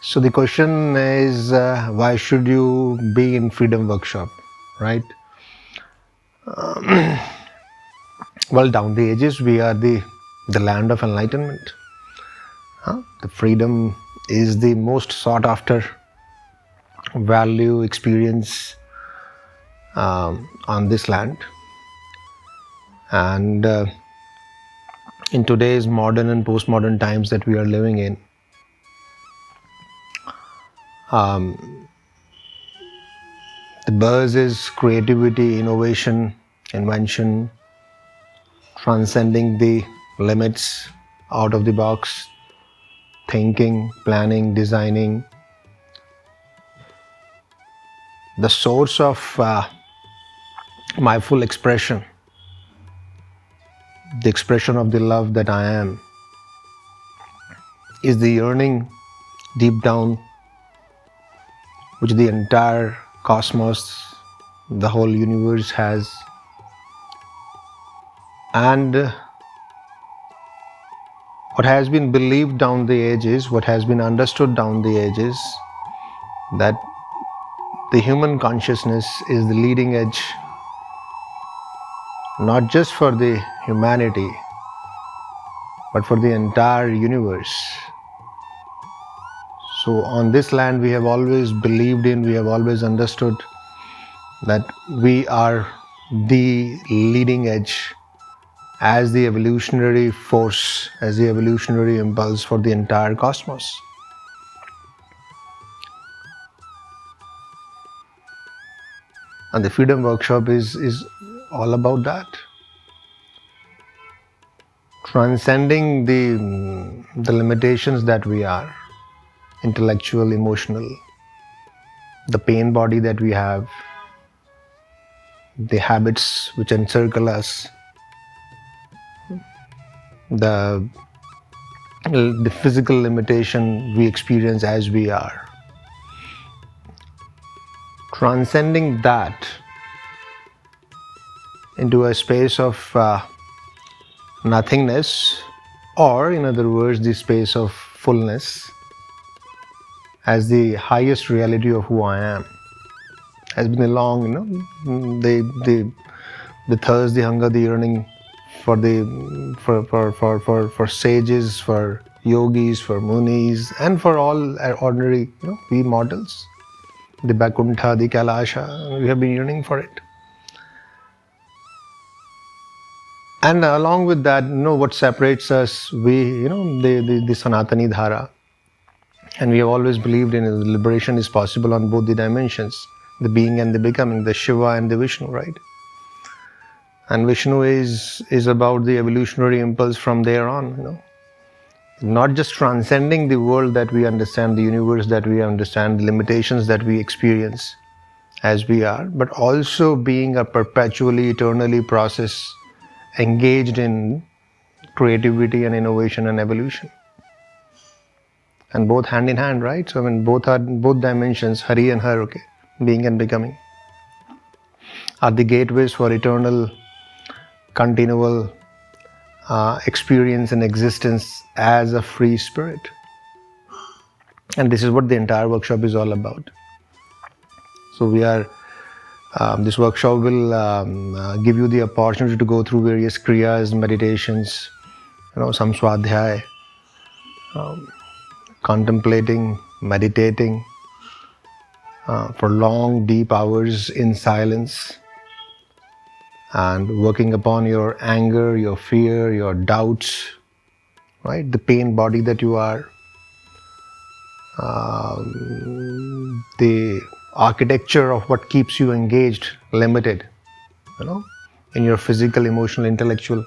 So the question is, why should you be in Freedom Workshop, right? Well, down the ages, we are the land of enlightenment. The freedom is the most sought after value experience on this land. And in today's modern and postmodern times that we are living in, the buzz is creativity, innovation, invention, transcending the limits, out of the box thinking, planning, designing. The source of my full expression, the expression of the love that I am, is the yearning deep down which the entire cosmos, the whole universe has. And what has been believed down the ages, what has been understood down the ages, that the human consciousness is the leading edge, not just for the humanity, but for the entire universe. So on this land, we have always believed in, we have always understood that we are the leading edge as the evolutionary force, as the evolutionary impulse for the entire cosmos. And the Freedom Workshop is all about that. Transcending the limitations that we are, intellectual, emotional, the pain body that we have, the habits which encircle us, the physical limitation we experience as we are. Transcending that into a space of nothingness, or in other words, the space of fullness, as the highest reality of who I am, has been a long, the thirst, the hunger, the yearning for sages, for yogis, for munis, and for all ordinary, we mortals. The Vaikuntha, the Kailasha, we have been yearning for it. And along with that, what separates us, we, the Sanatani Dhara. And we have always believed in liberation is possible on both the dimensions, the being and the becoming, the Shiva and the Vishnu, right? And Vishnu is about the evolutionary impulse from there on, Not just transcending the world that we understand, the universe that we understand, the limitations that we experience as we are, but also being a perpetually, eternally process engaged in creativity and innovation and evolution. And both hand in hand, right? So both dimensions, Hari and Har, okay, being and becoming, are the gateways for eternal, continual experience and existence as a free spirit. And this is what the entire workshop is all about. So we are, this workshop will give you the opportunity to go through various kriyas, meditations, some swadhyay, contemplating, meditating for long, deep hours in silence, and working upon your anger, your fear, your doubts, right? The pain body that you are, the architecture of what keeps you engaged, limited, in your physical, emotional, intellectual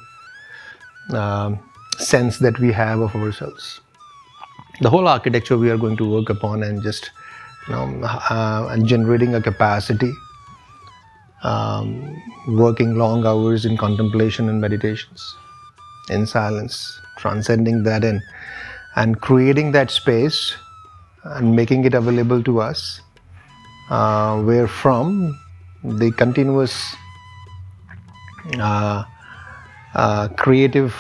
sense that we have of ourselves. The whole architecture we are going to work upon, and just, and generating a capacity, working long hours in contemplation and meditations, in silence, transcending that and creating that space and making it available to us, where from the continuous creative,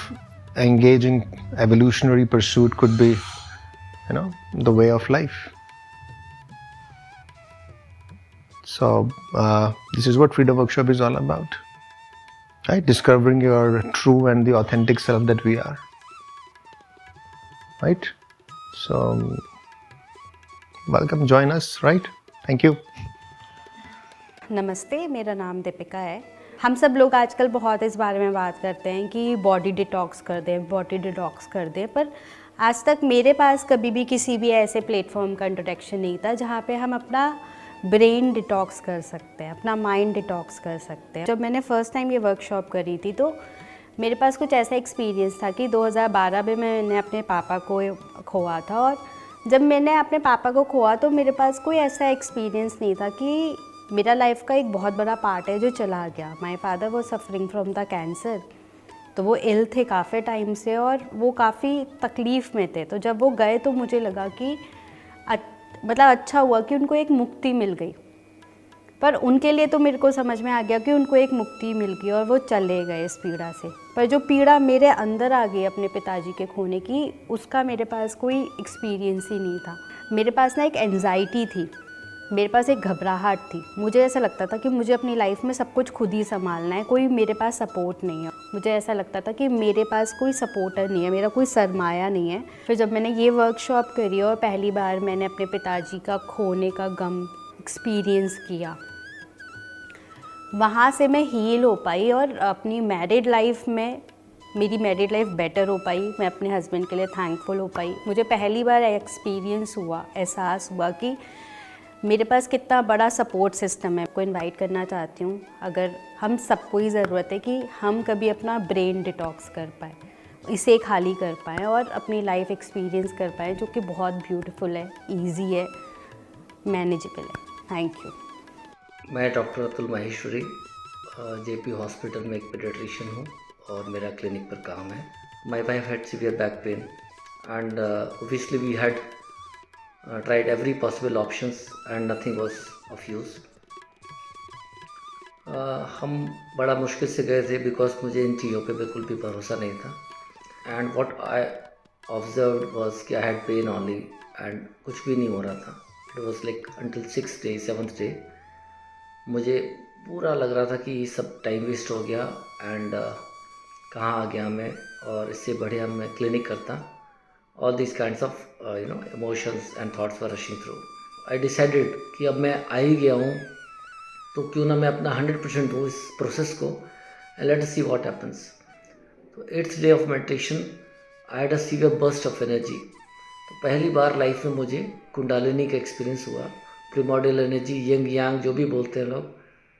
engaging, evolutionary pursuit could be the way of life. So this is what Freedom Workshop is all about, right? Discovering your true and the authentic self that we are, right? So welcome, join us, right? Thank you. नमस्ते, मेरा नाम दीपिका है। हम सब लोग आजकल बहुत इस बारे में बात करते हैं कि बॉडी डिटॉक्स कर दें, पर आज तक मेरे पास कभी भी किसी भी ऐसे प्लेटफॉर्म का इंट्रोडक्शन नहीं था जहाँ पे हम अपना ब्रेन डिटॉक्स कर सकते हैं, अपना माइंड डिटॉक्स कर सकते हैं। जब मैंने फ़र्स्ट टाइम ये वर्कशॉप करी थी तो मेरे पास कुछ ऐसा एक्सपीरियंस था कि 2012 में मैंने अपने पापा को खोया था, और जब मैंने अपने पापा को खोया तो मेरे पास कोई ऐसा एक्सपीरियंस नहीं था कि मेरा लाइफ का एक बहुत बड़ा पार्ट है जो चला गया। माय फादर वो सफरिंग फ्रॉम द कैंसर, तो वो इल थे काफ़ी टाइम से और वो काफ़ी तकलीफ़ में थे। तो जब वो गए तो मुझे लगा कि मतलब अच्छा हुआ कि उनको एक मुक्ति मिल गई, पर उनके लिए तो मेरे को समझ में आ गया कि उनको एक मुक्ति मिल गई और वो चले गए इस पीड़ा से। पर जो पीड़ा मेरे अंदर आ गई अपने पिताजी के खोने की, उसका मेरे पास कोई एक्सपीरियंस ही नहीं था। मेरे पास ना एक एंजाइटी थी, मेरे पास एक घबराहट थी। मुझे ऐसा लगता था कि मुझे अपनी लाइफ में सब कुछ खुद ही संभालना है, कोई मेरे पास सपोर्ट नहीं है। मुझे ऐसा लगता था कि मेरे पास कोई सपोर्टर नहीं है, मेरा कोई सरमाया नहीं है। फिर जब मैंने ये वर्कशॉप करी और पहली बार मैंने अपने पिताजी का खोने का गम एक्सपीरियंस किया, वहाँ से मैं हील हो पाई और अपनी मैरिड लाइफ में मेरी मैरिड लाइफ बेटर हो पाई। मैं अपने हस्बैंड के लिए थैंकफुल हो पाई। मुझे पहली बार एक्सपीरियंस हुआ, एहसास हुआ कि मेरे पास कितना बड़ा सपोर्ट सिस्टम है। आपको इनवाइट करना चाहती हूँ, अगर हम सबको ही ज़रूरत है कि हम कभी अपना ब्रेन डिटॉक्स कर पाएँ, इसे खाली कर पाएँ और अपनी लाइफ एक्सपीरियंस कर पाएँ, जो कि बहुत ब्यूटीफुल है, इजी है, मैनेजेबल है। Thank you. मैं doctor Atul Maheshwari JP hospital में एक पीडियाट्रिशियन हूँ और मेरा क्लिनिक पर काम है। My wife had severe back pain and obviously we had tried every possible options and nothing was of use. हम बड़ा मुश्किल से गए थे बिकॉज मुझे इन चीज़ों पे बिल्कुल भी भरोसा नहीं था। And what I observed was कि I had pain only and कुछ भी नहीं हो रहा था। It was like until 6th day 7th day मुझे पूरा लग रहा था कि ये सब टाइम वेस्ट हो गया एंड कहाँ आ गया मैं, और इससे बढ़िया मैं क्लिनिक करता। All these kinds of emotions and thoughts were rushing through. I decided कि अब मैं आ ही गया हूँ तो क्यों ना मैं अपना 100% दूँ इस प्रोसेस को and let us see what happens. तो 8th day of meditation I had a severe burst of energy. तो पहली बार लाइफ में मुझे कुंडलिनी का एक्सपीरियंस हुआ। प्रिमोर्डियल एनर्जी, यंग यांग जो भी बोलते हैं लोग,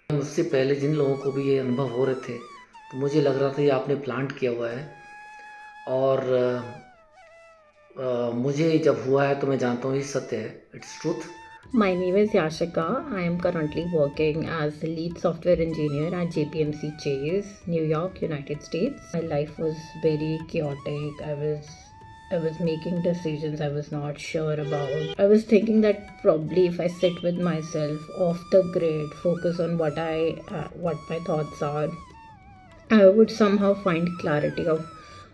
मुझसे पहले जिन लोगों को भी ये अनुभव हो रहे थे तो मुझे लग रहा था ये आपने प्लांट किया हुआ है। और मुझे जब हुआ है तो मैं जानता हूँ ये सत्य है, its truth. My name is Yashika. I am currently working as the lead software engineer at JPMC Chase, New York, United States. My life was very chaotic. I was making decisions I was not sure about. I was thinking that probably if I sit with myself off the grid, focus on what my thoughts are, I would somehow find clarity of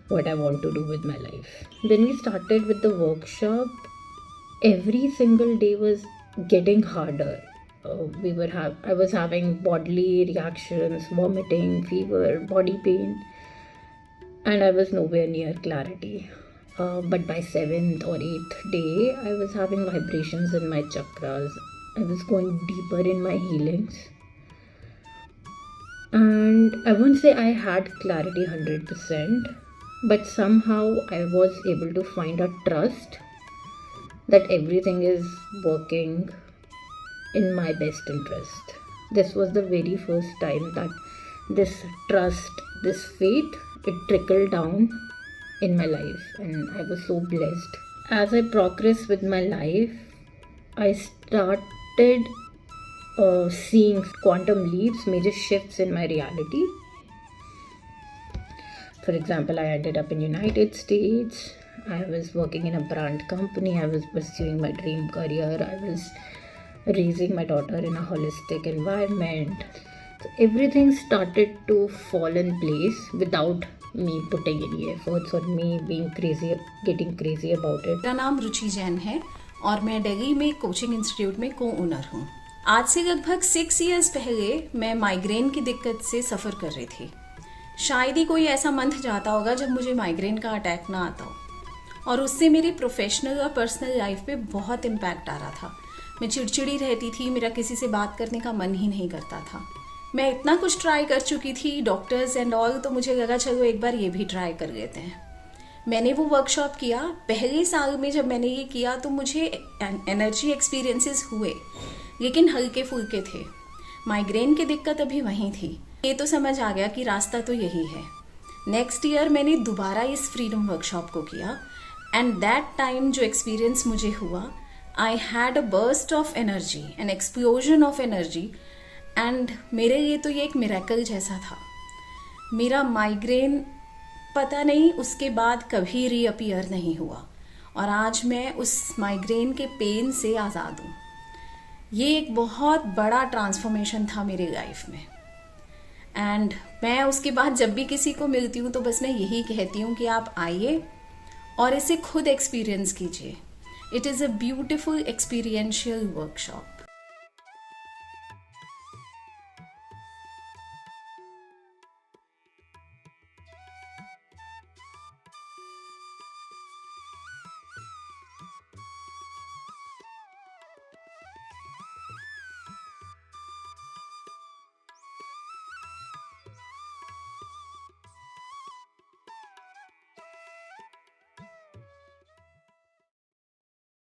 what I want to do with my life. When we started with the workshop, every single day was getting harder. I was having bodily reactions, vomiting, fever, body pain, and I was nowhere near clarity. But by 7th or 8th day, I was having vibrations in my chakras. I was going deeper in my healings. And I won't say I had clarity 100%, but somehow I was able to find a trust that everything is working in my best interest. This was the very first time that this trust, this faith, it trickled down in my life, and I was so blessed. As I progressed with my life, I started seeing quantum leaps, major shifts in my reality. For example, I ended up in United States. I was working in a brand company. I was pursuing my dream career. I was raising my daughter in a holistic environment. So everything started to fall in place without me putting any efforts or me being crazy, getting crazy about it. मेरा नाम रुचि जैन है और मैं दिल्ली में coaching institute में को owner हूँ। आज से लगभग 6 इयर्स पहले मैं माइग्रेन की दिक्कत से सफ़र कर रही थी। शायद ही कोई ऐसा मंथ जाता होगा जब मुझे माइग्रेन का अटैक ना आता हो, और उससे मेरी प्रोफेशनल और पर्सनल लाइफ पे बहुत इम्पैक्ट आ रहा था। मैं चिड़चिड़ी रहती थी, मेरा किसी से बात करने का मन ही नहीं करता था। मैं इतना कुछ ट्राई कर चुकी थी, डॉक्टर्स एंड ऑल, तो मुझे लगा चलो एक बार ये भी ट्राई कर लेते हैं। मैंने वो वर्कशॉप किया। पहले साल में जब मैंने ये किया तो मुझे एनर्जी एक्सपीरियंसेस हुए, लेकिन हल्के फुल्के थे। माइग्रेन की दिक्कत अभी वहीं थी। ये तो समझ आ गया कि रास्ता तो यही है। नेक्स्ट ईयर मैंने दोबारा इस फ्रीडम वर्कशॉप को किया एंड दैट टाइम जो एक्सपीरियंस मुझे हुआ, I had a burst of energy, N explosion of energy, and मेरे लिए तो ये एक मिरेकल जैसा था। मेरा माइग्रेन पता नहीं उसके बाद कभी रीअपीयर नहीं हुआ और आज मैं उस माइग्रेन के पेन से आज़ाद हूँ। ये एक बहुत बड़ा ट्रांसफॉर्मेशन था मेरी लाइफ में, एंड मैं उसके बाद जब भी किसी को मिलती हूँ तो बस मैं यही कहती हूँ कि आप आइए और इसे खुद एक्सपीरियंस कीजिए। It is a beautiful experiential workshop.